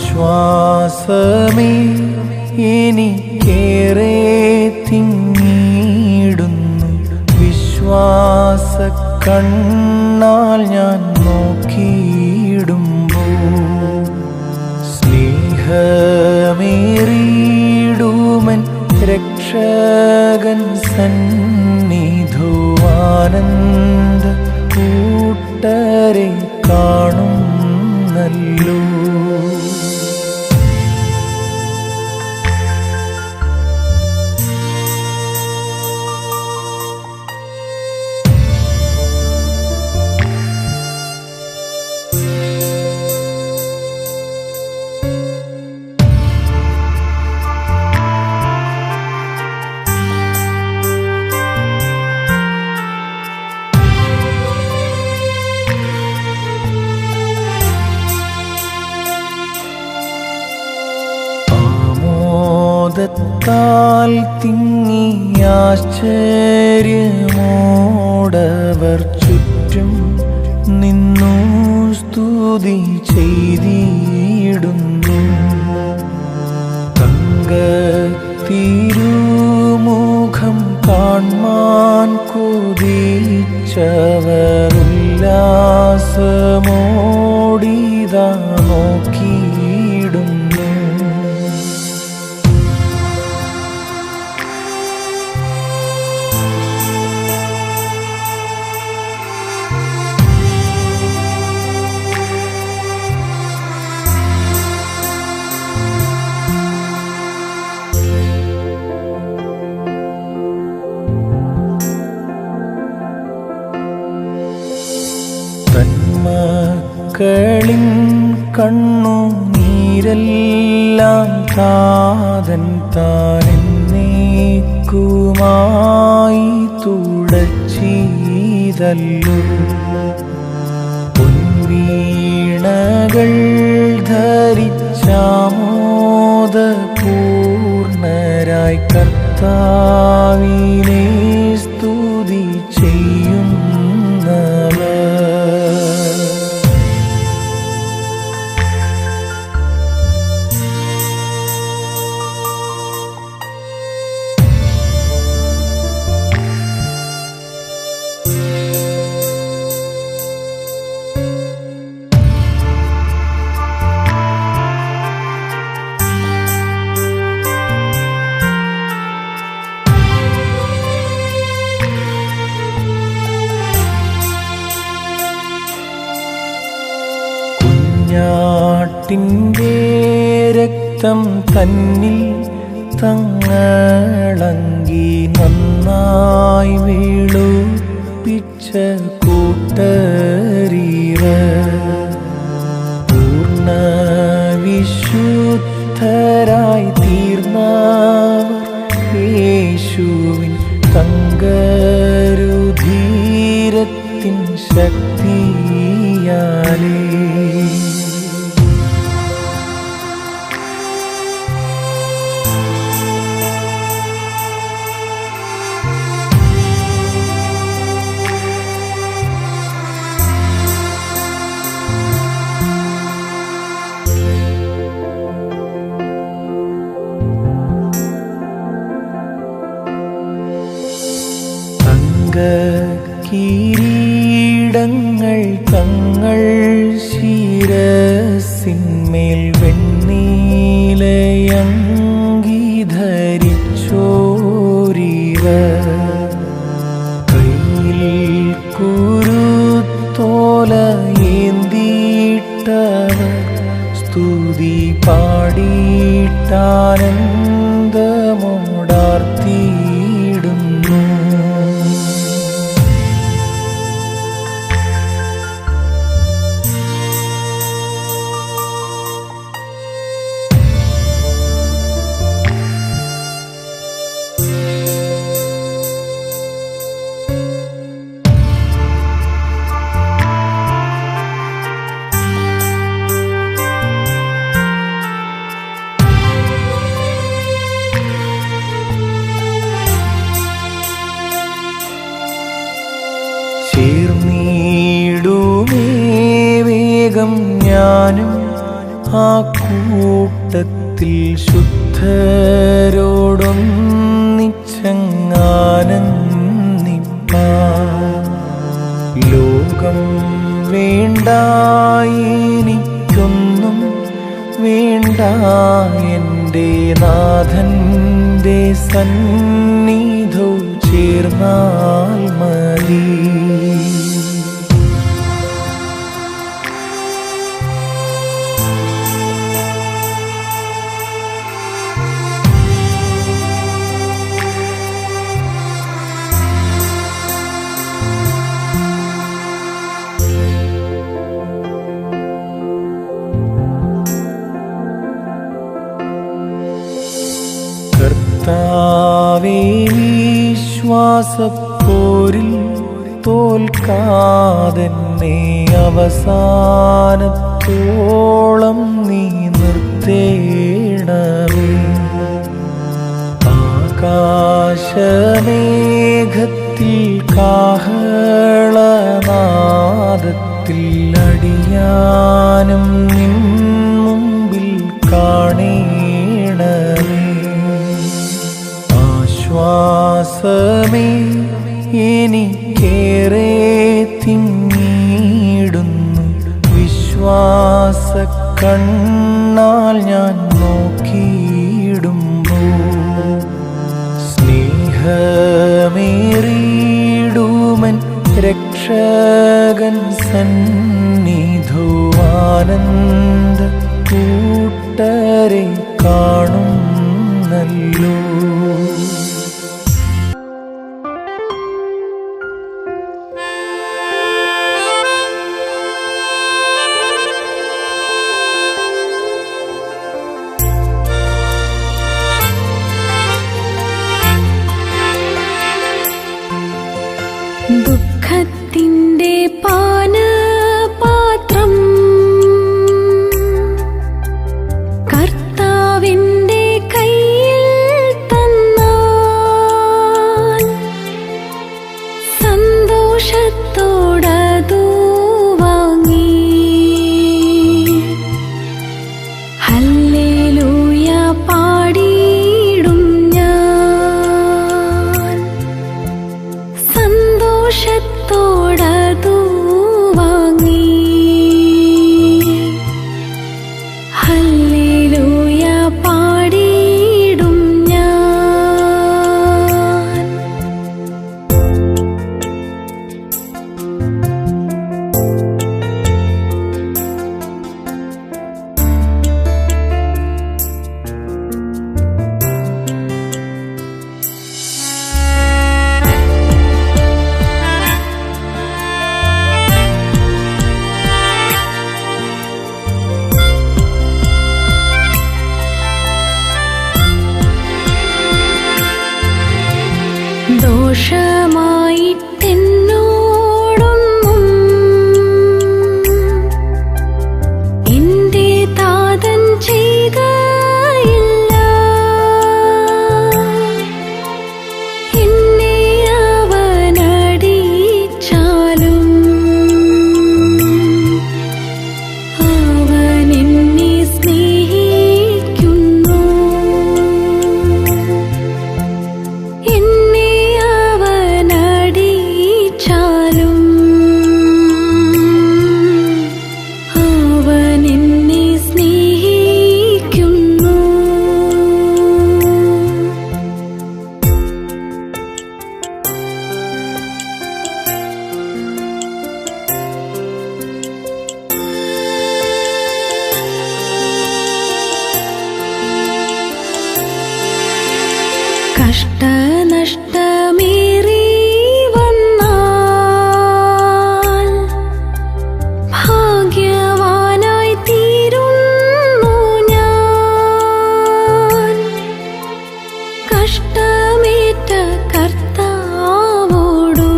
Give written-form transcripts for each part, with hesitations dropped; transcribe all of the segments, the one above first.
ശ്വാസമേ എനിക്കേറെ തിങ്ങിടുന്നു, വിശ്വാസ കണ്ണാൽ ഞാൻ നോക്കിയിടുമ്പോൾ സ്നേഹമേറിയിടുമൻ രക്ഷകൻ സന്നിധോ ആനന്ദ കൂട്ടരെ കാണുന്നല്ലോ. ാൽ തിങ്ങി ആശ്ചര്യമോടവർ ചുറ്റും നിന്നു സ്തുതി ചെയ്തിടുന്നു. തങ്കത്തിരുമുഖം കാൺമാൻ കൊതിച്ചവർ ഉല്ലാസമോടിതാ നോക്കിയിടുന്നു. തന്മക്കളിൻ കണ്ണുനീരെല്ലാം താതൻ താനെന്നേക്കുമായി തുടച്ചീതല്ലോ. പൊൻവീണകൾ ധരിച്ചാമോദപൂർണരായി കർത്താവിനെ സ്തുതി ചെയ്യുന്നവർ കുഞ്ഞാട്ടിൻ്റെ രക്തം തന്നിൽ തങ്ങളങ്കി നന്നായി വെളുപ്പിച്ച കൂട്ടരിവർ പൂർണ്ണ വിശുദ്ധരായി തീർന്നവർ യേശുവിൻ തങ്കരുധീരത്തിൻ ശക്തിയാലേ. കിരീടങ്ങൾ തങ്ങൾ ശിരസിന്മേൽ വെണ്ണീലയങ്കി ധരിച്ചോരിവർ കയ്യിൽ കുരുത്തോല ഏന്തിയിട്ടവർ സ്തുതി പാടിയിട്ടാനന്ദമോടാർത്തിയിടുന്നു. വേഗം ഞാനും ആ കൂട്ടത്തിൽ ശുദ്ധരോടൊന്നിച്ചങ്ങാനന്ദിപ്പാൻ. ലോകം വേണ്ട എനിക്കൊന്നും വേണ്ട, എൻ്റെ നാഥൻ്റെ സന്നിധോ ചേർന്നാൽ മതി. കർത്താവേ, വിശ്വാസപ്പോരിൽ തോൽക്കാതെന്നെ അവസാനത്തോളം നീ നിർത്തേണമേ. ആകാശമേഘത്തിൽ കാഹളനാദത്തിൽ അടിയാനും നിൻ മുമ്പിൽ കാണേണമേ. ആശ്വാസമേ എനിക്കേറെ തിങ്ങിയിടുന്നു, വിശ്വാസ കണ്ണാൽ ഞാൻ നോക്കിയിടുമ്പോൾ. സ്നേഹമേറിയിടുമൻ രക്ഷകൻ സന്നിധോ ആനന്ദ കൂട്ടരെ കാണുന്നല്ലോ. ദുഃഖത്തിൻ്റെ പാനപാത്രം കർത്താവിൻ്റെ കയ്യിൽ തന്നാൽ സന്തോഷത്തോടതു വാങ്ങി ഹല്ലേലൂയ പാടിയിടും ഞാൻ. സന്തോഷത്തോടതു വാങ്ങി ഹല്ലേലൂയ പാടിയിടും ഞാൻ. ദോഷമായിട്ടെന്നോടൊന്നും എൻ്റെ താതൻ ചെയ്തയില്ല. എന്നെ അവനടിച്ചാലും അവനെന്നെ സ്നേഹിക്കുന്നു. എന്നെ അവനടിച്ചാലും അവനെന്നെ സ്നേഹിക്കുന്നു. കഷ്ടനഷ്ടമേറി വന്നാൽ ഭാഗ്യവാനായി തീരുന്നു ഞാൻ. കഷ്ടമേറ്റ കർത്താവോടു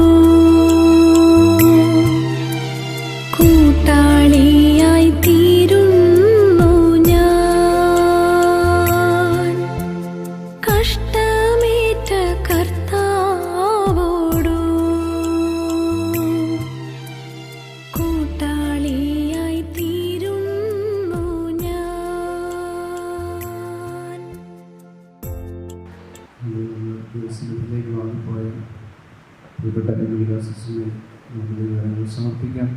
കൂട്ടാളിയായി തീരുന്നു ഞാൻ. കഷ്ടമേറ്റ കർത്താവോടു കൂട്ടാളിയായി തീരുന്നു. ദിവസത്തിലേക്ക് വാങ്ങിപ്പോയ പ്രിയപ്പെട്ട വികാസിനെ നമുക്ക് ദൈവങ്ങൾ സമർപ്പിക്കാം.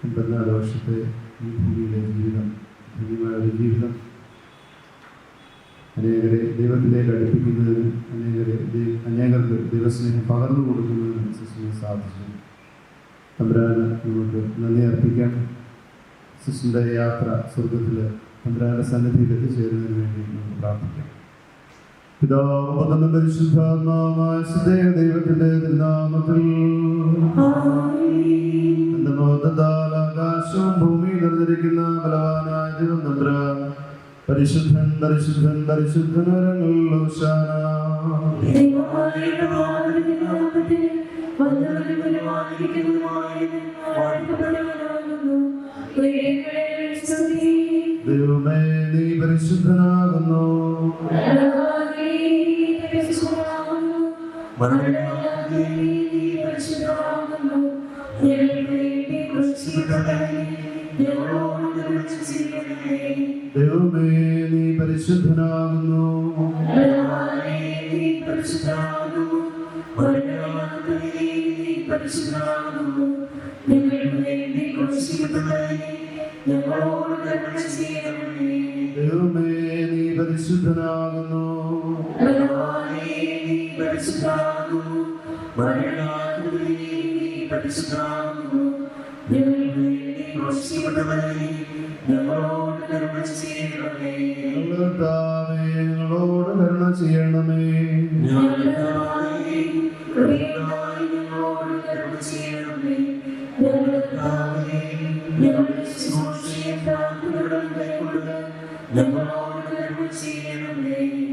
54 വർഷത്തെ ഈ ഭൂമിയിലെ ജീവിതം, ധന്യമായ ഒരു ജീവിതം അനേകരെ ദൈവത്തിലേക്ക് അടുപ്പിക്കുന്നതിന്, അനേകർക്ക് ദൈവസ്നേഹം പകർന്നു കൊടുക്കുന്നതിന് സിസ്റ്ററിന് സാധിച്ചു. തമ്പുരാന് നമുക്ക് നന്ദി അർപ്പിക്കാം. സിസ്റ്ററിൻ്റെ യാത്ര സ്വർഗത്തിൽ തമ്പുരാന്റെ സന്നിധിയിൽ എത്തിച്ചേരുന്നതിന് വേണ്ടി നമുക്ക് പ്രാർത്ഥിക്കാം. പിതാവും പരിശുദ്ധാത്മാവുമായ ദൈവത്തിന്റെ തിരുനാമത്തിൽ എന്റെ മോദത്താൽ ആകാശവും ഭൂമിയിൽ നിറഞ്ഞിരിക്കുന്ന ബലവാനായ ദൈവം തമ്പുരാൻ പരിശുദ്ധൻ പരിശുദ്ധൻ പരിശുദ്ധൻ വരങ്ങളിൽ ഹോശാന. ദൈവമേ നീ പരിശുദ്ധനാകുന്നു. ദൈവമേ നീ പരിശുദ്ധനാകുന്നു. ദൈവമേ നീ പരിശുദ്ധനാകുന്നു. ഞങ്ങളോട് കരുണ ചെയ്യണമേ.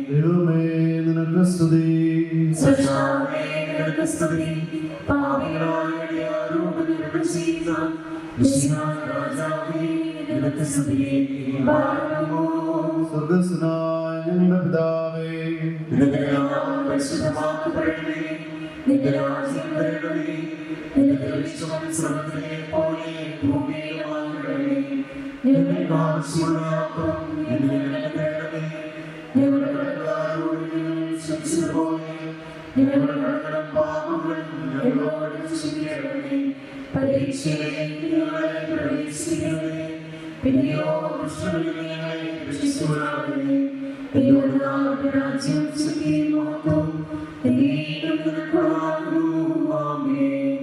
ദൈവമേ നിനക്ക് സ്തുതി. സ്വർഗ്ഗസ്ഥനായ ഞങ്ങളുടെ പിതാവേ,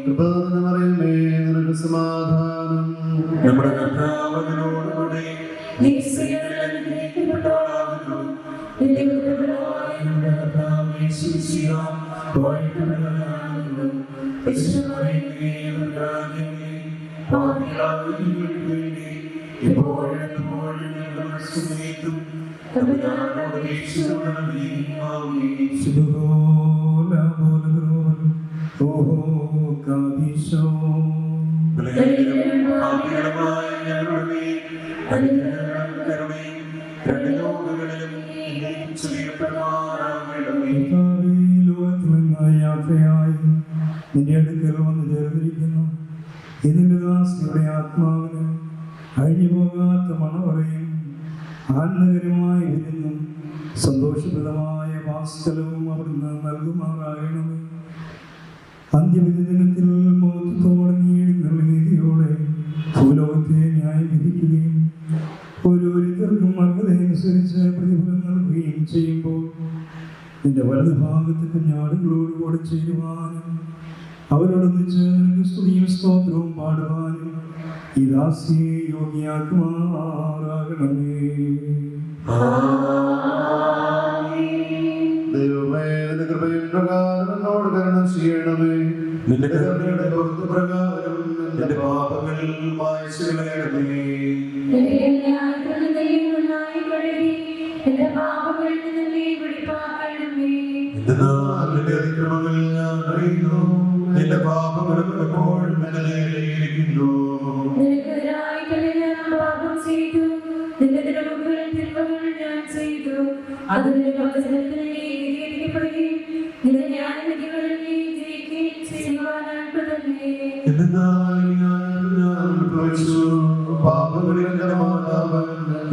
കൃപനിറയുമേ നിനക്ക് സമാധാനം. നമ്മുടെ കർത്താവിനോടുകൂടെ യാത്രയായി നിന്റെ അടുക്കൽ വന്ന് ചേർന്നിരിക്കുന്നു. ഇതിന്റെ ദാസിയുടെ ആത്മാവിന് അഴിഞ്ഞുപോകാത്ത മണവറയും ആനന്ദകരമായ വിരുന്നും സന്തോഷപ്രദമായ വാസ്തലവും അവിടുന്ന് നൽകുമാറാകണമേ. അന്ത്യവിധി ദിനത്തിൽ മൗത്വത്തോടെ നീളുന്ന നീതിയോടെ ഭൂലോകത്തെ ന്യായം വിധിക്കുകയും ഓരോരുത്തർക്കും അർഹതയനുസരിച്ച് പ്രതിഫലം നൽകുകയും ചെയ്യുമ്പോൾ നിന്റെ വലത് ഭാഗത്ത് കുഞ്ഞാടുകളോടുകൂടെ ചേരുവാനും അവരോടൊന്നിച്ച് നിനക്ക് സ്തുതിയും സ്തോത്രവും പാടുവാനും ഈ ദാസിയെ യോഗ്യയാക്കുമാറാകണമേ. ദൈവമേ നിന്റെ കൃപയും പ്രകാരം എന്നോട് കരുണ ചെയ്യണമേ. നിന്റെ കരുണയുടെ ബഹുത്വപ്രകാരം നിന്റെ പാപങ്ങൾ മായ്ച്ചു കളയണമേ. എന്തെന്നാൽ നിന്റെ അതിക്രമങ്ങൾ ഞാൻ അറിയുന്നു, നിന്റെ പാപങ്ങളും എപ്പോഴും എന്നെ നേടിയിരിക്കുന്നു. പാപങ്ങളിൽ എന്റെ മാതാവ്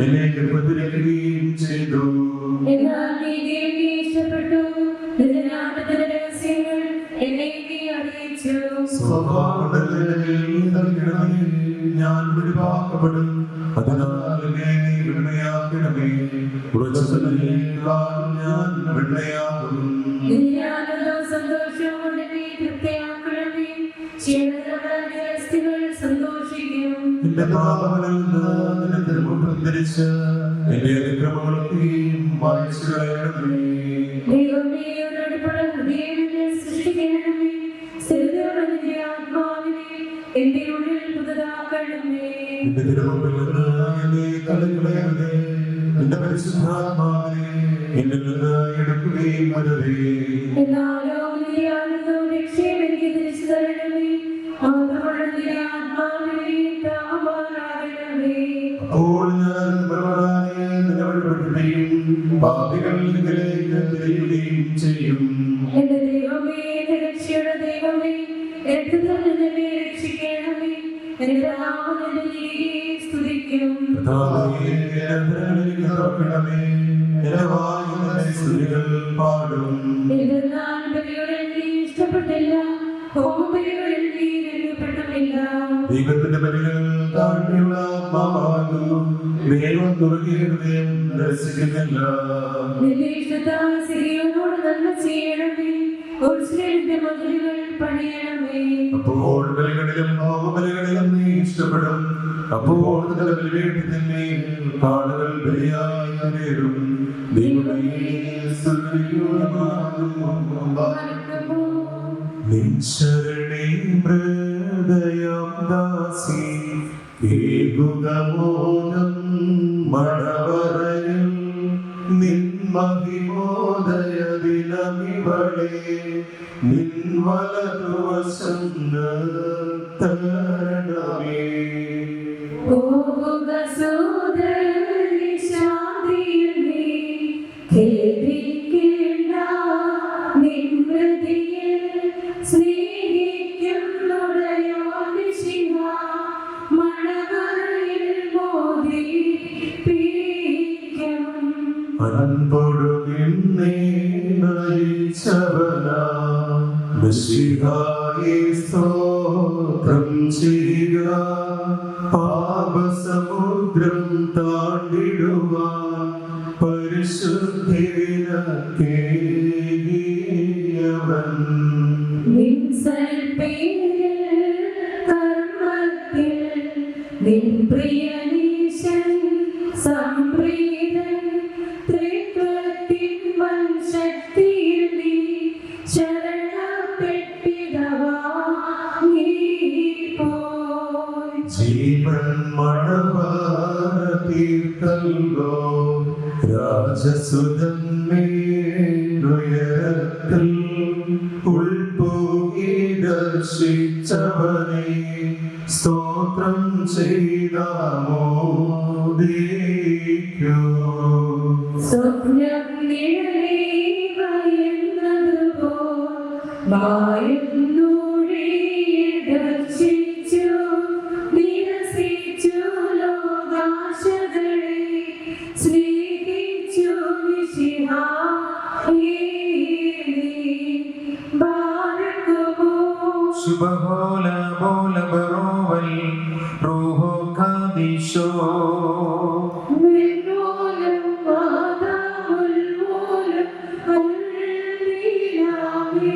എന്നെ ഗർഭത്തിലേക്കുകയും ചെയ്തു. എന്നാൽ നീ ദേവിയെ ഇഷ്ടപ്പെട്ടു, ഞാൻ വിടുവാക്കപ്പെടും. അതിനാൽ എന്നെ നീ വെണ്മയാക്കണമേ. ഉറച്ചതിനേക്കാൾ ഞാൻ വെണ്മയാകും. എന്റെ പാപങ്ങളിൽ നിന്ന് നിന്റെ തിരുമുഖം ധരിച്ച് എന്റെ അതിക്രമങ്ങളൊക്കെയും മായ്ച്ചു കളയണമേ. എന്റെ ഉള്ളിൽ പുതുതാക്കണമേ. നിന്റെ തിരുമുമ്പിൽ നിന്ന് എന്നെ തള്ളിക്കളയരുതേ. നിന്റെ പരിശുദ്ധാത്മാവിനെ എന്നിൽ നിന്ന് എടുക്കുകയും അരുതേ. എന്നാലോ നിന്റെ ആനന്ദവും രക്ഷയും എനിക്ക് തിരിച്ചു തരണമേ. മാത്രമല്ല നിന്റെ ആത്മാവിനെ താമാറാകണമേ. അപ്പോൾ ഞാൻ ബലവാനായ നിന്നെ വഴിപ്പെടുത്തുകയും പാപികൾ നിന്നിലേക്ക് തിരിയുകയും ചെയ്യും. എന്റെ ദൈവമേ, എന്റെ രക്ഷയുടെ ദൈവമേ, രക്തത്തിൽ നിന്ന് എന്നെ രക്ഷിക്കണമേ. എന്റെ നാമം നിന്റെ നീതിയെ സ്തുതിക്കും. കർത്താവേ, എന്റെ അധരങ്ങളിൽ തുറക്കണമേ. എന്റെ വായ് നിന്റെ സ്തുതികൾ പാടും. എന്തെന്നാൽ ബലികളിൽ നീ ഇഷ്ടപ്പെട്ടില്ല, ഹോമബലികളിൽ നീ രംഗപ്പെട്ടുമില്ല. ദൈവത്തിന്റെ ബലികൾ താഴ്മയുള്ള ആത്മാവാകുന്നു. ദൈവം തുറകിയ ഹൃദയം ദർശിക്കുന്നില്ല. നിന്റെ ഇഷ്ടത്താൽ സിറിയോനോട് നന്മ ചെയ്യണമേ. ഉത്സവത്തിന്റെ മതിലുകൾ പണിയണമേ. അപ്പോൾ ബലികളിലും ഹോമബലികളിലും നീ ഇഷ്ടപ്പെടും. അപ്പോൾ നിന്റെ ബലിപീഠത്തിന്മേ ആളുകൾ ബലിയായി നേരും. ദൈവമേ, സ്തുതിയോഗ്യമാകുന്നു. നിൻ ശരണേ ഹൃദയം ദാസി ഏകുകമോദം മഴവരയിൽ നിൻ മഹിമോദയ ദിനമിവളെ നിൻ വലതുവശം നിർത്തണമേ. പോകുക സോദരനേ, ശാന്തിയിൽ നീ ഖേദിക്കേണ്ട. നിൻ ഹൃദയത്തിൽ സ്നേഹിക്കുന്നുടയോൻ മിശിഹ മണവറയിൽ മോദിപ്പിക്കും. അൻപൊടു നിന്നെ നയിച്ചവനാ മിശിഹായേ സ്തോത്രം ചെയ്യുക. പാപസമുദ്രം താണ്ടിടുവാൻ പരിശുദ്ധിനക്കേകിയവൻ. നിൻ സൽപ്പേരിൽ കർമ്മത്തിൽ നിൻ പ്രിയനീശൻ സംപ്രീതൻ. ത്രിത്വത്തിൻ വൻശക്തിയിൽ നീ ശരണപ്പെട്ടിടവാങ്ങിപ്പോയി. ജീവൻ മണവാള തീർത്തല്ലോ രാജസുതന്മേലുയരത്തിൽ ഉൾപോകി ദർശിച്ചവനെ സ്തോത്രം ചെയ്താമോദിക്കൂ. സ്വപ്നം നിഴലിവയെന്നതുപോൽ വായുന്നൂഴിയെ ദർശിച്ചു. നിരസിച്ചു ലോകാശകളെ, സ്നേഹിച്ചു മിശിഹായെ ബാരക്കുമോ. ശുഭഹോല ബോല ബറോവൽ റൂഹോ ഖാദിശോ. മിന്നോലം വാദമുൽമൂലം ഉള്ളിലാമേ.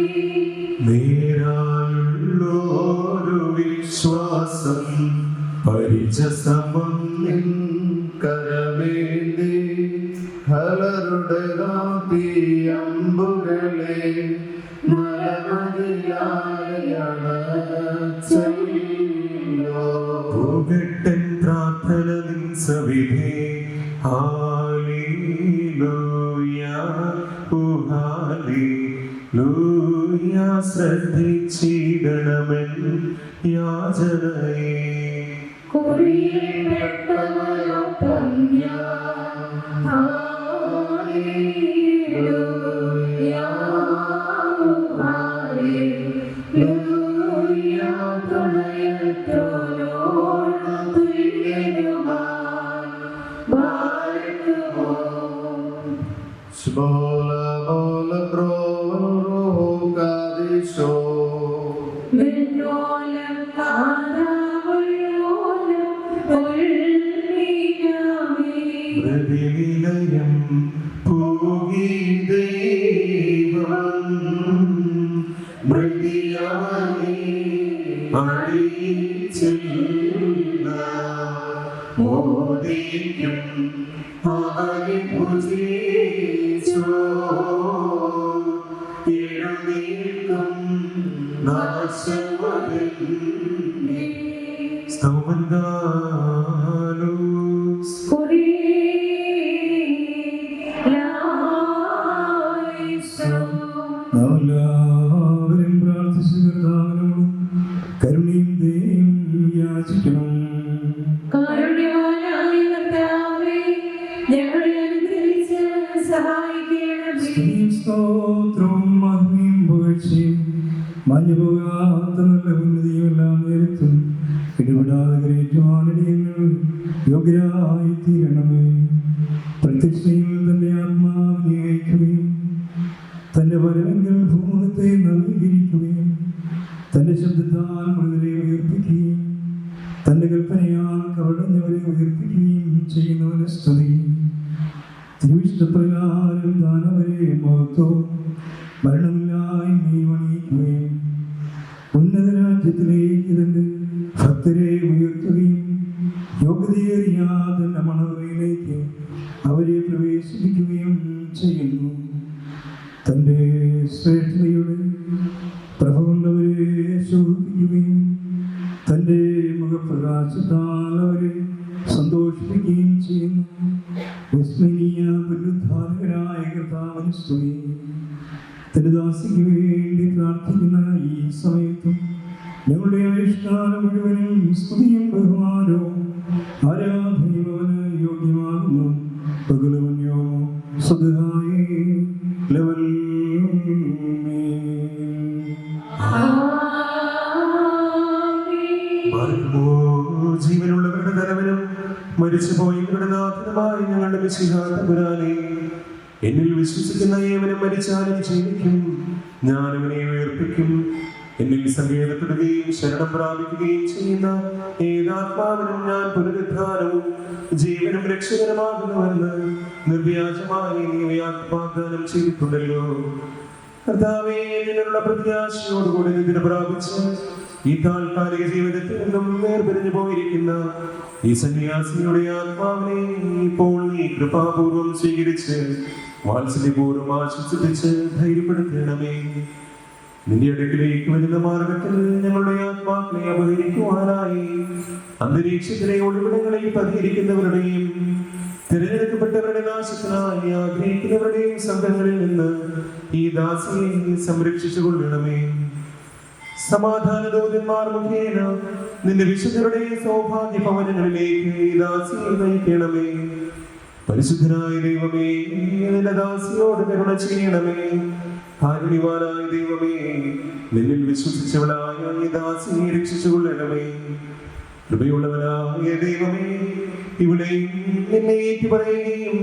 നേരായുള്ളൊരു വിശ്വാസം പരിചസമം നിൻ കരമേന്തി ഹലരുടെ തീയമ്പുകളെ പോകട്ടൻ പ്രാർത്ഥന നിൻ സവിധേ. ഹാലേലൂയ, ഓ ഹാലേലൂയ. ശ്രദ്ധിച്ചിടണമെൻ യാചനയെ. കുറിയിൽപ്പെട്ടവരൊപ്പം ഞാൻ. ഹല്ലേലൂയ, ഹല്ലേലൂയ. തുണയത്തോനോട് തുല്യനുമായി ബാരക്കുമോ. Shbola bola pro ro kadisho. മിന്നോലം മൃതിയവനെ അറിയിച്ചില്ല. മോദിക്കും അവനെ പൂജിച്ചു. എഴുന്നേൽക്കും നാശമകന്നേ. സ്തോമന്താലോസ് എല്ലാവരും പ്രാർത്ഥിച്ചു കർത്താവിനോട് കരുണയും ദയയും യാചിക്കണം. കാരുണ്യവാനായ കർത്താവേ, ഞങ്ങളെ അനുഗ്രഹിച്ച് സഹായിക്കണമേ. സ്തുതിയും സ്തോത്രവും മഹിമയും പുകഴ്ചയും മാഞ്ഞുപോകാത്ത നല്ല ഉന്നതിയും എല്ലാം നേരത്തും ഇടപെടാതെ കരയേറ്റുവാനടിയങ്ങൾ യോഗ്യരായി തീരണമേ. പ്രത്യക്ഷയിൽ തന്റെ ആത്മാവിനെ അയക്കുകയും തന്റെ വരവെങ്കിൽ ഭൂമുഖത്തെ നവീകരിക്കുകയും തന്റെ ശബ്ദത്താൽ മൃതരെ ഉയർപ്പിക്കുകയും തന്റെ കൽപ്പനയാൽ കവടഞ്ഞവരെ ഉയർപ്പിക്കുകയും ചെയ്യുന്നവന് സ്തുതി. തിരുവിഷ്ടപ്രകാരം ദാനവരെ മഹത്വവും മരണമില്ലായ്മയും അണിയിക്കുകയും ഉന്നത രാജ്യത്തിലേക്ക് തന്റെ ഭക്തരെ ഉയർത്തുകയും യോഗ്യതയേറിയ തന്റെ മണവറയിലേക്ക് അവരെ പ്രവേശിപ്പിക്കുകയും ചെയ്യുന്നു. തന്റെ ശ്രേഷ്ഠതയുടെ പ്രഭ കൊണ്ടവരെ ശോഭിപ്പിക്കുകയും തന്റെ മുഖപ്രകാശത്താൽ അവരെ സന്തോഷിപ്പിക്കുകയും ചെയ്യുന്നു. വിസ്മരണീയ പുനരുദ്ധാരകനായ കർത്താവിന് സ്തുതി. തന്റെ ദാസിക്ക് വേണ്ടി പ്രാർത്ഥിക്കുന്ന ഈ സമയത്തും ഞങ്ങളുടെ ആയുഷ്കാലം മുഴുവനും സ്തുതിയും ബഹുമാനവും ആരാധനയും അവന് യോഗ്യമാകുന്നു. പകലുമന്യോ സ്വതഹായി ലെവൽ ജീവനുള്ളവരുടെ തലവനും മരിച്ചുപോയവരുടെ നാഥനുമായ ഞങ്ങളുടെ മിശിഹാതമ്പുരാനെ, എന്നിൽ വിശ്വസിക്കുന്ന ഏവനും മരിച്ചാലും ജീവിക്കും, ഞാൻ അവനെ ഉയർപ്പിക്കും. എന്നിൽ സങ്കേതപ്പെടുകയും ശരണം പ്രാപിക്കുകയും ചെയ്യുന്ന ഏതാത്മാവിനും ഞാൻ പുനരുദ്ധാനവും ജീവനും രക്ഷകരമാകുന്നുവെന്ന് നിർവ്യാജമായി നീ വാഗ്ദാനം ചെയ്തിട്ടുണ്ടല്ലോ. കർത്താവേ, നിന്നുള്ള പ്രത്യാശയോടുകൂടി നിദ്ര പ്രാപിച്ച് ഈ താൽക്കാലിക ജീവിതത്തിൽ നിന്നും വേർപിരിഞ്ഞു പോയിരിക്കുന്ന ഈ സന്യാസിയുടെ ആത്മാവിനെ ഇപ്പോൾ നീ കൃപാപൂർവം സ്വീകരിച്ച് വാത്സല്യപൂർവ്വം ആശ്വസിപ്പിച്ച് ധൈര്യപ്പെടുത്തണമേ. നിന്റെ അടുക്കിലേക്ക് വരുന്ന മാർഗത്തിൽ ഞങ്ങളുടെ ആത്മാക്കളെ അപഹരിക്കുവാനായി അന്തരീക്ഷത്തിലെ ഒളിവിടങ്ങളിൽ പതിയിരിക്കുന്നവരുടെയും തിരഞ്ഞെടുക്കപ്പെട്ടവരുടെ നാശത്തിനായി ആഗ്രഹിക്കുന്നവരുടെയും സംഘങ്ങളിൽ നിന്ന് ഈ ദാസിയെ സംരക്ഷിച്ചു കൊള്ളണമേ. സമാധാന ദൂതന്മാർ മുഖേന നിന്റെ വിശുദ്ധരുടെ സൗഭാഗ്യ ഭവനങ്ങളിലേക്ക് ഈ ദാസിയെ നയിക്കണമേ. പരിശുദ്ധനായ ദൈവമേ, നിന്റെ ദാസിയോട് കരുണ ചെയ്യണമേ. കാരുണ്യവാനായ ദൈവമേ, നിന്നിൽ വിശ്വസിച്ചവളായ ഈ ദാസിയെ രക്ഷിച്ചുകൊള്ളണമേ. കൃപയുള്ളവനായ ദൈവമേ, ഇവിടെ നിന്നെ ഏറ്റുപറയുകയും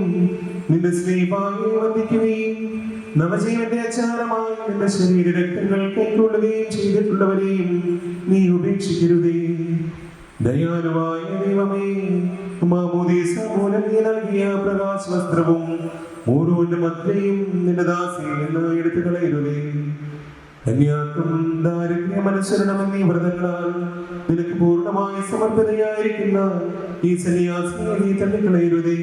നിന്റെ സ്നേഹമായി വന്ദിക്കുകയും നവജീവന്റെ അച്ചാരമായി നിന്റെ ശരീര രക്തങ്ങൾ കൈക്കൊള്ളുകയും ചെയ്തിട്ടുള്ളവരെയും നീ ഉപേക്ഷിക്കരുതേ. ദയാലുവായ ദൈവമേ, മാമോദീസ മൂലം നീ നൽകിയ പ്രകാശ വസ്ത്രവും ഓരോന്റെ മധ്യയും നിന്റെ ദാസിയിൽ നിന്ന് എടുത്തു കളയരുതേ. കന്യാക്കും ദാരിദ്ര്യം അനുസരണമെന്നീ വ്രതങ്ങളാൽ നിനക്ക് പൂർണ്ണമായി സമർപ്പിതയായിരിക്കുന്ന ഈ സന്യാസിയെ നീ തള്ളിക്കളയരുതേ.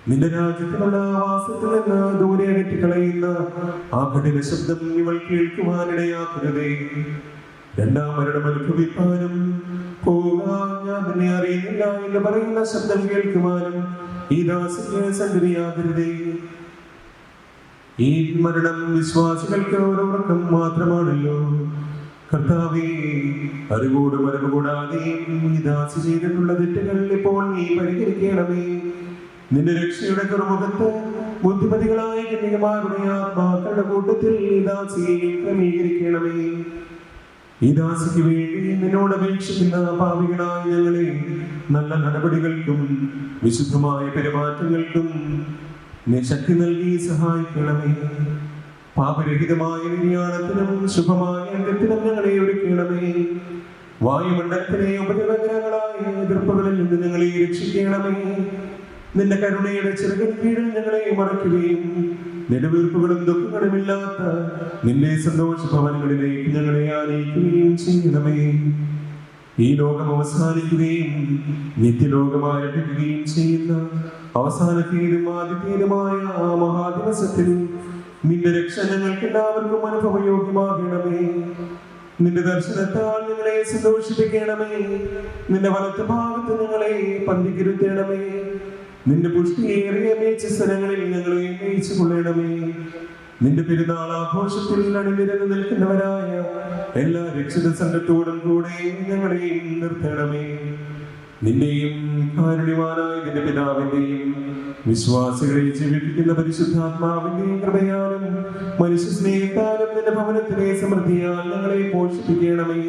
നിന്റെ രാജ്യത്തിനുള്ള വാസത്തിൽ നിന്ന് ദൂരെ അകറ്റിക്കളയുന്ന ആ കഠിന ശബ്ദം ഇവൾ കേൾക്കുവാനിടയാക്കരുതേ. രണ്ടാം മരണം അനുഭവിക്കാനും പോകാൻ ഞാൻ നിന്നെ അറിയുന്നില്ല എന്ന് പറയുന്ന ശബ്ദം കേൾക്കുവാനും ഈ ദാസിക്ക് സംഗതിയാകരുതേ. ഈ മരണം വിശ്വാസികൾക്ക് ഒരു ഉറക്കം മാത്രമാണല്ലോ. കർത്താവേ, അറിവോടും അറിവ് കൂടാതെയും ഈ ദാസി ചെയ്തിട്ടുള്ള തെറ്റുകൾ ഇപ്പോൾ നീ പരിഹരിക്കണമേ. നിന്റെ രക്ഷയുടെ തുറമുഖത്ത് ബുദ്ധിമതികളായ കന്യകമാരുടെ ആത്മാക്കളുടെ കൂട്ടത്തിൽ ഈ ദാസിയെ ക്രമീകരിക്കണമേ. ഈ ദാസിക്ക് വേണ്ടി നിന്നോട് അപേക്ഷിക്കുന്ന പാപികളായ ഞങ്ങളെ നല്ല നടപടികൾക്കും വിശുദ്ധമായ പെരുമാറ്റങ്ങൾക്കും നീ ശക്തി നൽകി സഹായിക്കണമേ. പാപരഹിതമായ നിര്യാണത്തിനും ശുഭമായ അന്ത്യത്തിനും ഞങ്ങളെ ഒരുക്കണമേ. വായുമണ്ഡലത്തിലെ ഉപജനകരങ്ങളായ എതിർപ്പുകളിൽ നിന്ന് ഞങ്ങളെ രക്ഷിക്കണമേ. നിന്റെ കരുണയുടെ ചിറകിൻ കീഴിൽ ഞങ്ങളെ മറയ്ക്കുകയും നെടുവീർപ്പുകളും ദുഃഖങ്ങളുമില്ലാത്ത നിന്റെ സന്തോഷ ഭവനങ്ങളിലേക്ക് ഞങ്ങളെ ആനയിക്കുകയും ചെയ്യണമേ. ഈ ലോകം അവസാനിക്കുകയും നിത്യലോകമായിരിക്കുകയും ചെയ്യുന്ന അവസാനത്തേതും ആദ്യത്തേതുമായ ആ മഹാദിവസത്തിൽ നിന്റെ രക്ഷ ഞങ്ങൾക്ക് എല്ലാവർക്കും അനുഭവയോഗ്യമാകണമേ. നിന്റെ ദർശനത്താൽ ഞങ്ങളെ സന്തോഷിപ്പിക്കണമേ. നിന്റെ വലത്ത് ഭാഗത്ത് ഞങ്ങളെ പന്തിക്കിരുത്തണമേ. നിന്റെ പുഷ്ടിയേറിയ മേച്ചസ്ഥലങ്ങളിൽ ഞങ്ങളെ മേയിച്ചു കൊള്ളണമേ. നിന്റെ പെരുന്നാൾ ആഘോഷത്തിൽ അണിനിരന്ന് നിൽക്കുന്നവരായ എല്ലാ രക്ഷിത സംഘത്തോടും കൂടെ ഞങ്ങളെയും നിർത്തണമേ. നിന്റെയും കാരുണ്യവാനായ നിന്റെ പിതാവിന്റെയും വിശ്വാസികളെ ജീവിപ്പിക്കുന്ന പരിശുദ്ധാത്മാവിന്റെയും കൃപയാലും മനുഷ്യ സ്നേഹത്താലും നിന്റെ ഭവനത്തിലെ സമൃദ്ധിയാൽ ഞങ്ങളെ പോഷിപ്പിക്കണമേ.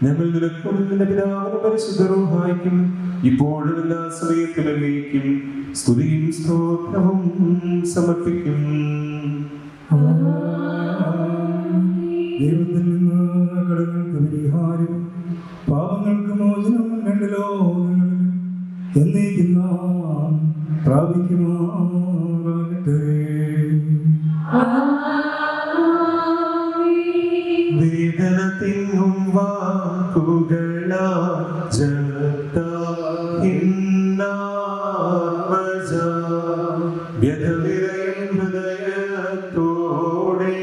ഞങ്ങൾ നിനക്കും നിന്റെ പിതാവിനും പരിശുദ്ധ റൂഹായ്ക്കും ഇപ്പോഴും എല്ലാ സമയത്തും എന്നേക്കും സ്തുതിയും സ്തോത്രവും സമർപ്പിക്കും. ദൈവത്തിൽ നിന്ന് കടങ്ങൾക്ക് പരിഹാരവും പാപങ്ങൾക്ക് മോചനവും രണ്ട് ലോകങ്ങളിലും എന്നേക്കും നാം പ്രാപിക്കുമാറാകട്ടെ. വേദന തിങ്ങും വാക്കുകളാ വ്യഥനിറയും ഹൃദയത്തോടെ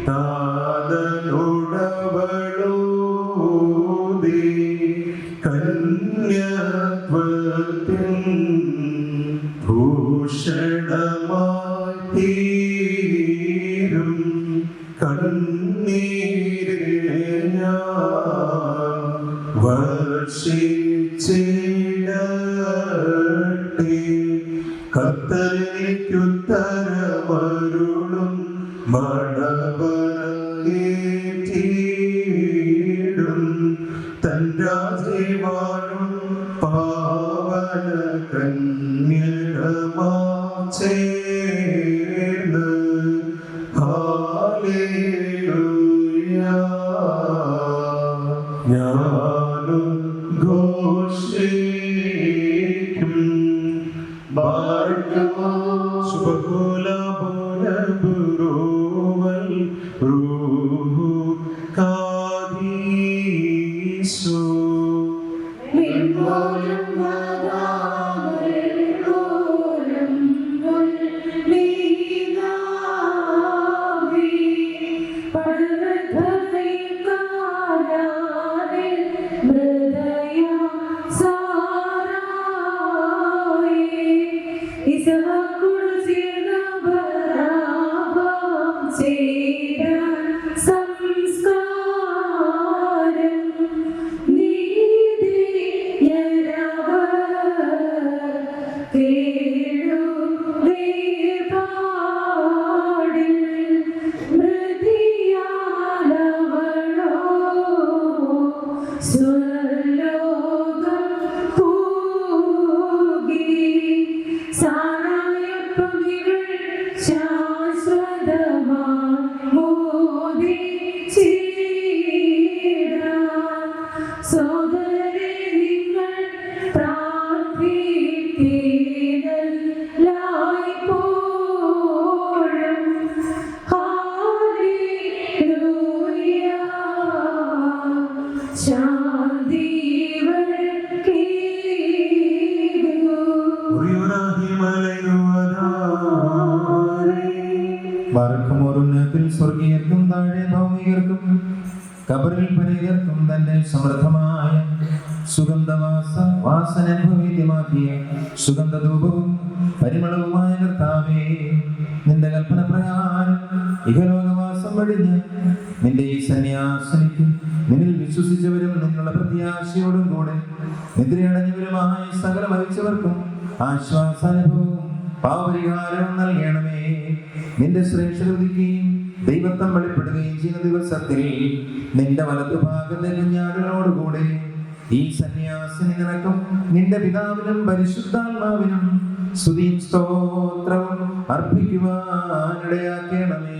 താതനോടവളൂതി കന്യത്വത്തിൻ ഭൂഷണമായി തീരും കണ്ണീരെ ഞാൻ വർഷിച്ചിടട്ടെ. കർത്തനെനിക്കുത്തരമരുളും മണവറയേറ്റിടും തൻ രാജീവാനും പാവന കന്യകമാ ചേർന്ന് ഹല്ലേലൂയ ഞാനും ഘോഷിക്കും. ശുഭകുലബുലബുറുവൽ റൂഹു കാദീസു സ്വർഗീയർക്കും താഴെ ഭൗമികർക്കും കബറിൽ പരികർക്കും തന്റെ സമൃദ്ധമായ വാസനഭൂമിത്യമാക്കിയ സുഗന്ധധൂപവും പരിമളവുമായ കർത്താവേ, നിന്റെ കൽപ്പന പ്രകാരം ഇഹലോകവാസം വെടിഞ്ഞ് നിന്റെ ഈ സന്യാസിനിക്ക് നിന്നിൽ വിശ്വസിച്ചവരും നിന്നുള്ള പ്രത്യാശയോടും കൂടെ നിദ്രയടഞ്ഞവരുമായ സകല മരിച്ചവർക്കും ആശ്വാസാനുഭവവും പാപപരിഹാരവും നൽകണമേ. നിന്റെ ശ്രേഷ്ഠതയ്ക്കുകയും ദൈവത്വം വെളിപ്പെടുകയും ചെയ്യുന്ന ദിവസത്തിൽ നിന്റെ വലതുഭാഗത്തെ കുഞ്ഞാടുകളോടുകൂടെ ഈ സന്യാസിനി നിനക്കും നിന്റെ പിതാവിനും പരിശുദ്ധാത്മാവിനും സ്തുതിയും സ്തോത്രവും അർപ്പിക്കുവാനിടയാക്കണമേ.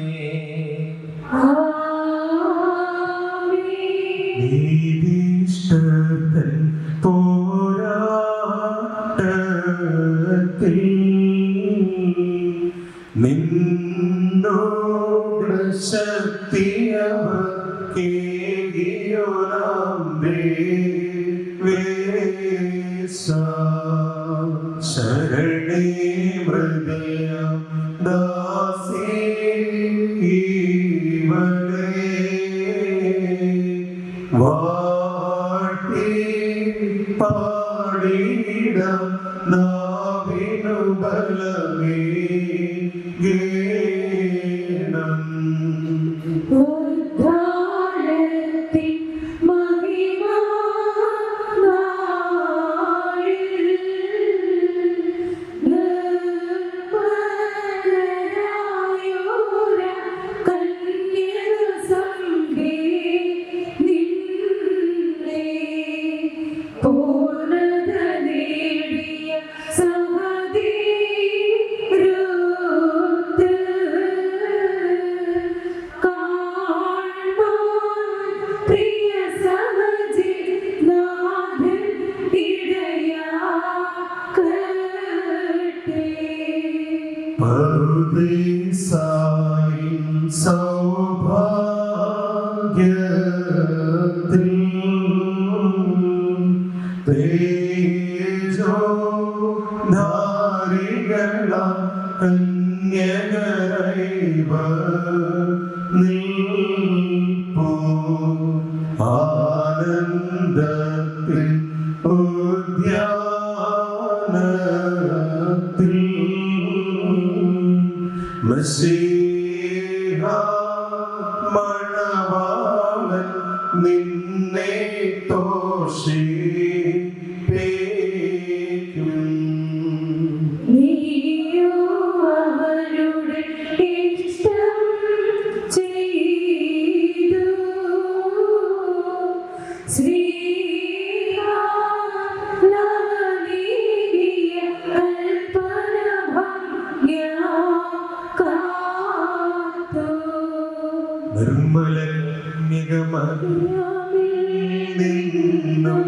നീതിഷ്ഠതൻ പോരാട്ടത്തിൽ നിൻ ശക്തിയവർ കേകിയോനാമ്പേ ശരണേ ഹൃദയ ദാസേ ഈവളേ വാഴ്ത്തി പാടിയിടം നാവിനു ബലമേ ഗേണം ഉദ്ധാരത്തിൻ മഹിമാനാളിൽ നിർമ്മലരായോര കന്യകസംഘേ നിന്നെ പൂർണ്ണത നേടിയ സഹധീരൂത്ത് കാൺമാൻ പ്രിയ സഹജി നാഥൻ ഇടയാക്കട്ടെ. പറുദീസായിൻ സൗഭാഗ്യത്തിൽ തേജോധാരികളാം കന്യകരൈവർ നിൽപ്പൂ ആനന്ദത്തിൻ ഉദ്യാനത്തിൽ മശീഹ മണവാളൻ നിന്നെ തോഷിപ്പേക്കും നീയോ അവരുടെ ഇഷ്ടം ചെയ്തു ശ്രീഹാനവനീയ കൽപ്പനഭംഗ്യാ കാത്തു. നിർമ്മല നിന്നും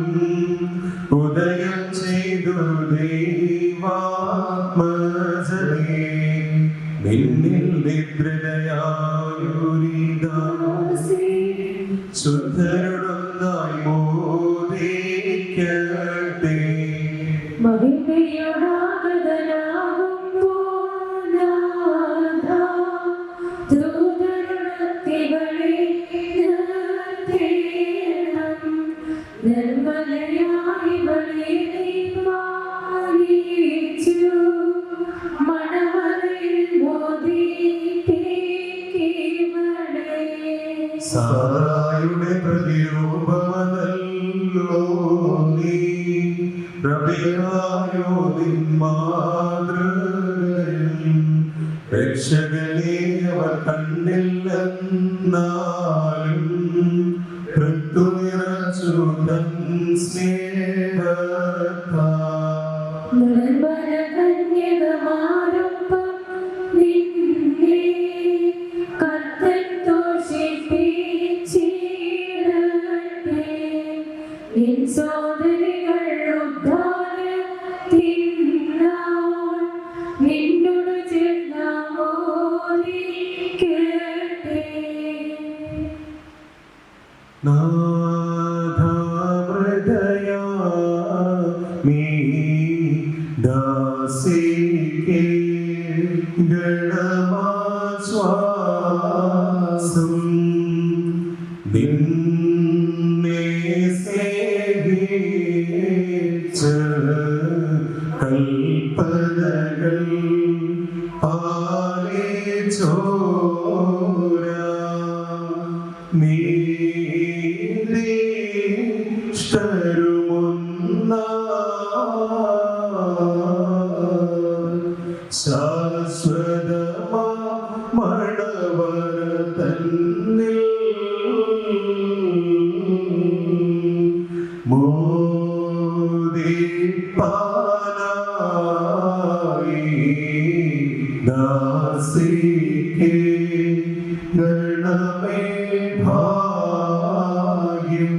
ഉദയം ചെയ്തു ദൈവാത്മജനേ നിന്നിൽ നിദ്രയായുരീതാ ശുദ്ധരുടൊന്നായി മോദിക്കട്ടെ മഹിമയോടാഗതനാകുമ്പോൾ നാഥാ, ദൂതരുണത്തികളെ നിർത്തേണം. നിർമ്മലയായി ഇവളെ നീ പാലിച്ചു. മണവറയിൽ മോദിപ്പിക്കവളെ. സാറായുടെ പ്രതിരൂപമതല്ലോ നീ റബിയായോ നിൻ മാതൃകയും രക്ഷകനെ അവർ കണ്ടില്ലെന്നാലും ഹൃദു നിറച്ചു തൻ സ്നേഹത്താൽ നിർമ്മല കന്യകമാരൊപ്പം നിന്നെ കർത്തൻ തോഷിപ്പിച്ചിടട്ടെ. നിൻ സോദരികൾ ഉദ്ധാരത്തിനാൾ നിന്നോട് ചേർന്നാമോദിക്കട്ടെ. നാഥാമൃദയാ മീ ദാസികേ ഗണമാശ്വാസം നിന്നെ സ്നേഹിച്ച കൽപ്പനകൾ പാലിച്ചോരാ ശാശ്വതമാ മണവര തന്നിൽ മോദിപ്പാനായി ദാസിക്കേ ഗണമേ ഭാഗ്യം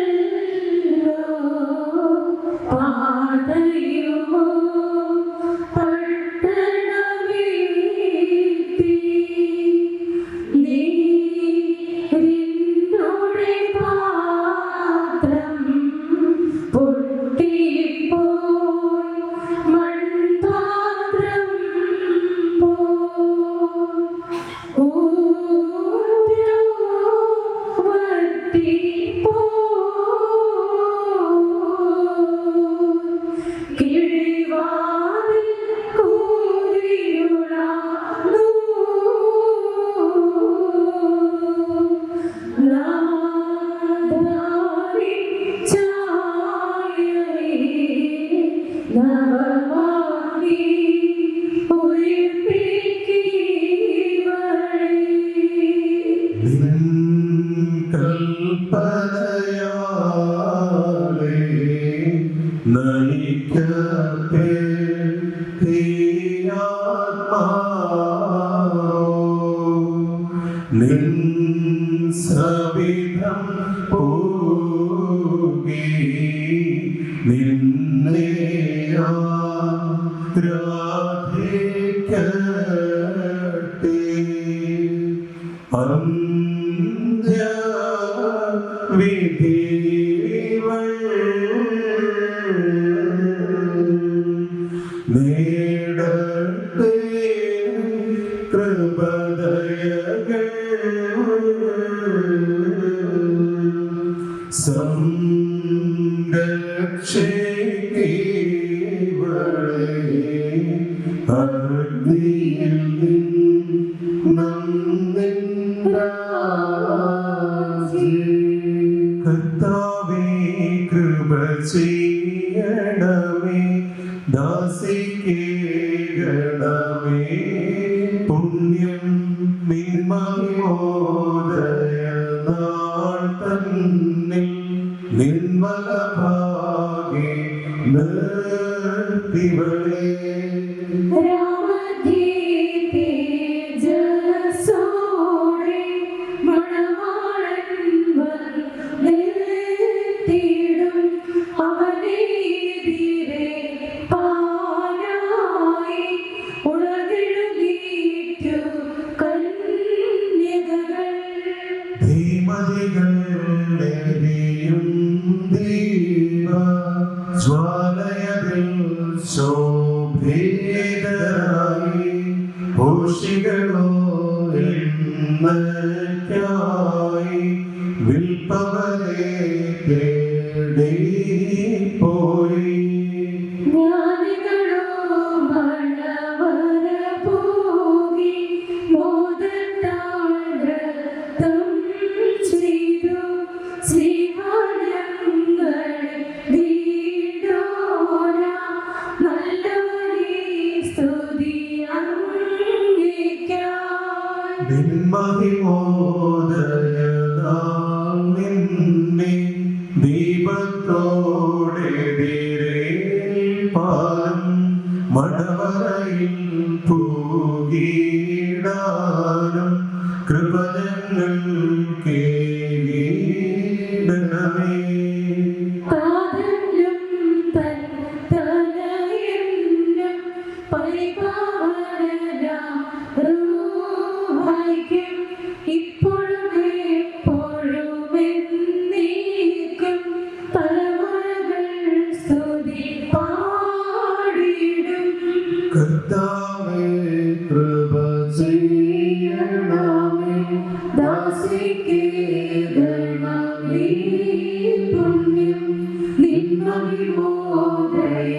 യാത്രകളിലോ പാതയുമോ പട്ടണമോ നിൻ സവിധം പോകി നിന്നെ ആരാധിക്കട്ടെ അന്ത്യവിധികൾ നേടട്ടെ കൃപദയകൾ സംരക്ഷിക്കവളെ അഗ്നിയിൽ കർത്താവേ കൃപ ചെയ്യണമേ ദാസിക്കേണമേ പുണ്യം നിന്മോദയ നാൾ തന്നിൽ നിന്മലഭാഗേ നിർത്തിവളേ ജ്വാലയതിൽ ശോഭിതരായി ഭൂഷികളോ ഇന്നയ്ക്കായി വിൽപ്പവരെ തേടി പോയി നിന്മഹിമോദയനാം നിന്നെ ദീപത്തോടെതിരേൽപ്പാൻ മണവറയിൽ പൂകിടാനും കൃപ ഞങ്ങൾക്ക് കേകിടണമേ കർത്താവേ കൃപ ചെയ്യണമേ ദാസിക്കേണമേ പുണ്യം നിന്മഹിമോദയ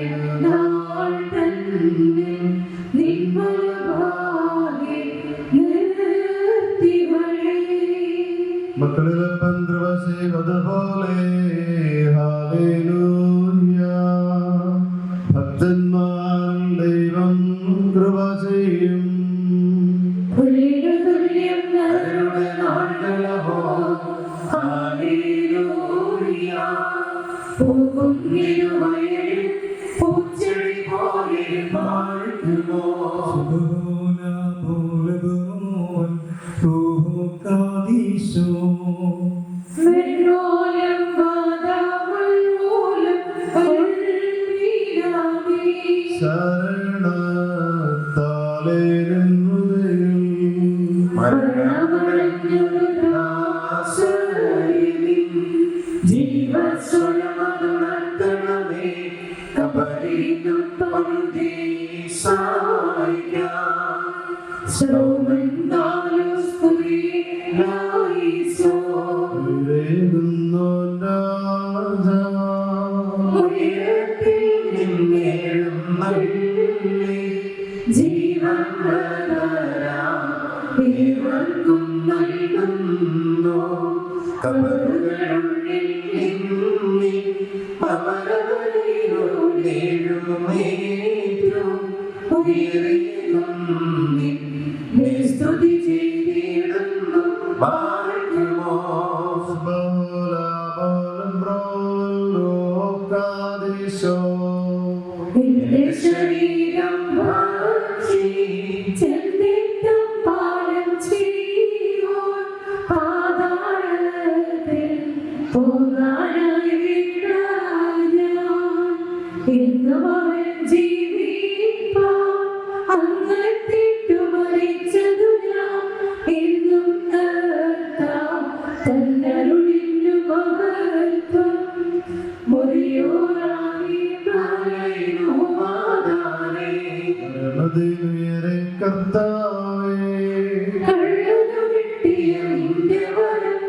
നാൾ തന്നിൽ നിന്മലഭാഗേ നിർത്തിവളേ. മക്കളിലപ്പൻ കൃപ ചെയ്തതുപോലെ ഹല്ലേലൂയ. ഭക്തന്മാർ ദൈവം കൃപ ചെയ്യും. പുല്ലിനുതുല്യം നരരുടെ നാളുകളഹോ, ഹല്ലേലൂയ. പൂക്കുന്നിരുവയലിൽ പൂച്ചെടി പോലെ വാഴ്ത്തുമോ. വെണ്ണോലം വാതാവൾ മൂലം വൽവിനാമേ. ശരണത്താലേ നിന്നുദയം മരണമടഞ്ഞൊരു ദാസരിൽ ജീവസ്വരമതുണർത്തണമേ. കബറിനു പറുദീസായിക്കാം. ശ്രോമന്താലു സ്തുതിയായിസോ. ഉയരത്തിൽ നിന്നെഴുന്നള്ളി ജീവൻ പ്രദരാം ഏവർക്കും നൽകുന്നു. കബറുകളുള്ളിൽ നിന്നി അമരവരിലുള്ളേഴുമേറ്റു ഉയരേകും നിന്നെ സ്തുതി ചെയ്തിടുന്നു. വാഴ്ത്തുമോ. എന്റെ ശരീരം ഭക്ഷിക്കുവിൻ. ദൈവമേ കർത്താവേ കള്ളനു കിട്ടിയ നിന്റെ വരം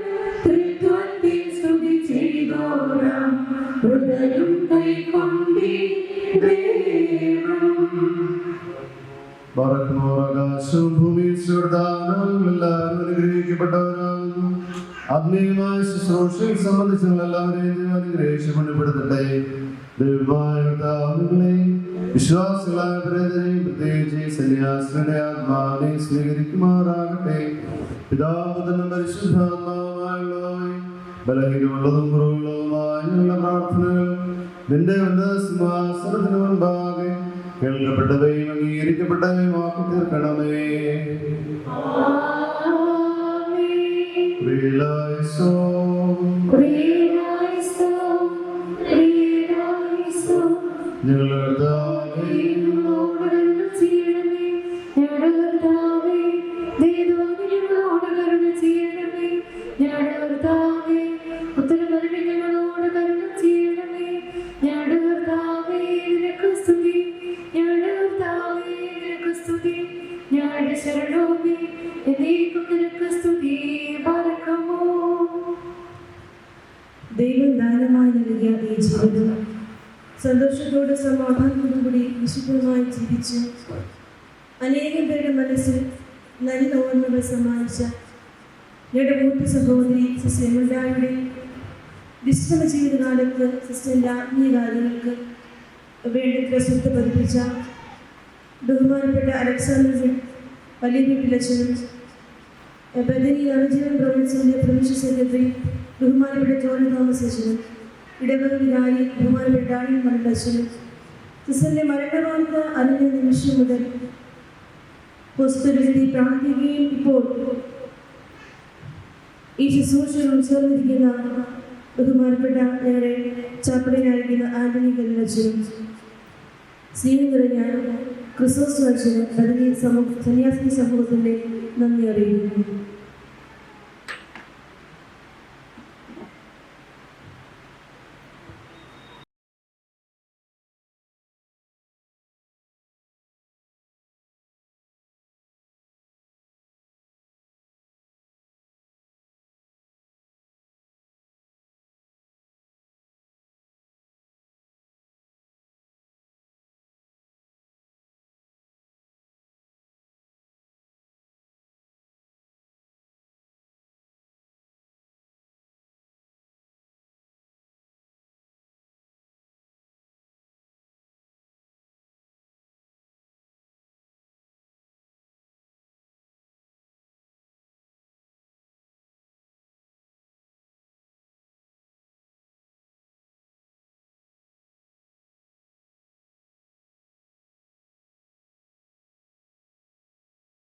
ത്രിത്വത്തിൽ സ്തുതി ചെയ്തോരാം ഹൃദയം കൈക്കൊണ്ടിടേണം. ആകാശവും ഭൂമിയും സുഹൃദാനവും എല്ലാവരും അനുഗ്രഹിക്കപ്പെട്ടവരാകുന്നു. ആത്മീയമായ ശുശ്രൂഷയിൽ സംബന്ധിച്ച് എല്ലാവരെയും ദൈവം അനുഗ്രഹിച്ച് പുണ്യപ്പെടുത്തട്ടെ. ദൈവമായ കർത്താവിനെ വിശ്വാസികളായ പ്രേതരെയും പ്രത്യേകിച്ച് സന്യാസികളുടെ ആത്മാവിനെ സ്വീകരിക്കുമാറാകട്ടെ. പിതാപുത്രനും പരിശുദ്ധാത്മാവുമായുള്ളവേ, ബലഹീനമുള്ളതും കുറവുള്ളതുമായ പ്രാർത്ഥനകൾ നിന്റെ ഉന്നത സിംഹാസനത്തിന് മുൻപാകെ കേൾക്കപ്പെട്ടവയും അംഗീകരിക്കപ്പെട്ടവയും ആക്കി തീർക്കണമേ. ഞങ്ങളുടെ ദൈവം ദാനമായി നൽകിയ ഈ ജീവിതം സന്തോഷത്തോടെ സമാധാനത്തോടും കൂടി വിശുദ്ധമായി ജീവിച്ച് അനേകം പേരുടെ മനസ്സിൽ നല്ല ഓർമ്മകൾ സമ്മാനിച്ച ഞങ്ങളുടെ മൂത്ത സഹോദരി സിസ്റ്റർ എമുണ്ടായുടെ വിശ്രമ ജീവിതകാലത്ത് സിസ്റ്ററിൻ്റെ ആത്മീയ കാര്യങ്ങൾക്ക് വേണ്ടത്ര ശ്രദ്ധ പതിപ്പിച്ച ബഹുമാനപ്പെട്ട അലക്സാണ്ടർ വലിയ വീട്ടിലച്ഛനും ബദനി നവജീവൻ പ്രൊവിൻസിൻ്റെ പ്രൊവിൻഷ്യൽ സെക്രട്ടറി ബഹുമാനപ്പെട്ട ജോൺ തോമസ് അച്ഛനും ഇടവക വികാരി ബഹുമാനപ്പെട്ട ഡാനിൽ മണ്ഡലച്ഛനും സിസ്റ്ററിൻ്റെ മരണവാർത്ത അറിഞ്ഞ നിമിഷം മുതൽ ഹോസ്പിറ്റലിൽ പ്രാർത്ഥിക്കുകയും ഇപ്പോൾ ഈ ശുശ്രൂഷകൾ ഉൾച്ചേർന്നിരിക്കുന്ന ബഹുമാനപ്പെട്ട ഞങ്ങളുടെ ചാപ്പടനായിരിക്കുന്ന ആന്റണി കല്ലച്ഛനും സ്നേഹം നിറഞ്ഞ ക്രിസ്മസ് അച്ഛനും ബദനി സന്യാസി സമൂഹത്തിൻ്റെ നന്ദി അറിയിക്കുന്നു.